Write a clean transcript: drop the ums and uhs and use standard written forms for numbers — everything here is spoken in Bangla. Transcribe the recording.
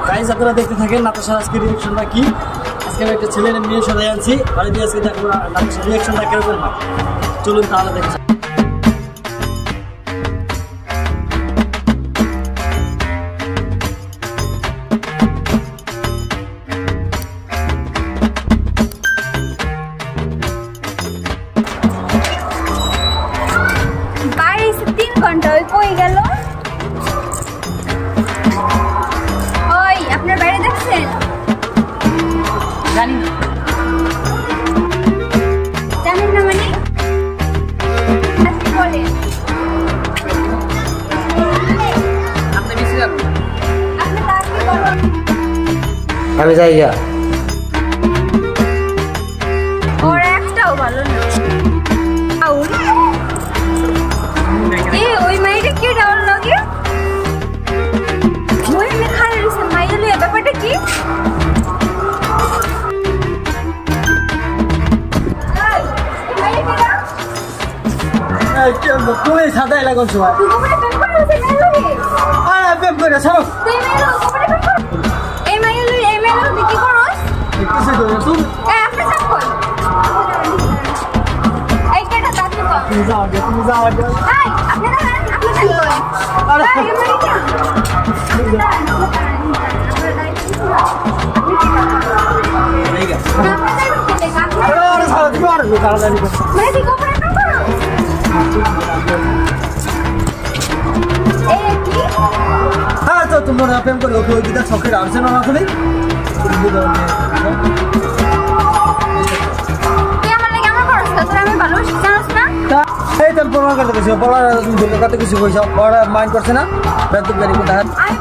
গাইস আপনারা দেখতে থাকেন নাতাশার আজকে রিঅ্যাকশনটা কি। আজকে আমি একটা ছেলের মেয়ে সাথে আনছি বাড়ি দিয়ে, আজকে দেখবো নাতাশার রিঅ্যাকশনটা কিরকম হয়। চলুন তাহলে দেখি। কই গেল? ওই আপনার বাইরে দেখছেন? জানি না। জানেন না মানে? বলে আপনি বেশি যাবেন। আপনি তাড়াতাড়ি বলুন। আমি যাই গা। ওর একটাও ভালো না। আউল ওই মাইরে কি ডাউন লাগে? ওই মে খালি রিসে মাইলে ব্যাপারটা কি? তুমি সাদাই লাগুন সবাই। তুই কোনে পেপার আছে মেলুই? আরে পেপার ছাড়ো। তুই মেলু কোনে পেপার? এই মাইলে তুই কি করস? কিছু করো তুমি। আপনি সব কর। এই কেটা দাদু কর। তুমি যাও আগে। এই আপনি দাঁড়ান, আপনি কি করেন? আরে এই মাইলে কি? ঠিক আছে। আরে ছাড়ো তুমি আর তাড়াতাড়ি করো। মানে কি কোপরে না করো? এই কি? হ্যাঁ তো তোমরা প্রেম করো ওই দিদা শখের আসছে না তুমি। তুই আমার লাগে আমার করস তো আমি ভালোবাসি জানোস না? এই তোর প্রমাণ করতে কিছু পড়া তুমি কত কিছু কইছো পড়া মাইন্ড করছে না বেদ গাড়ি কোথায় আমি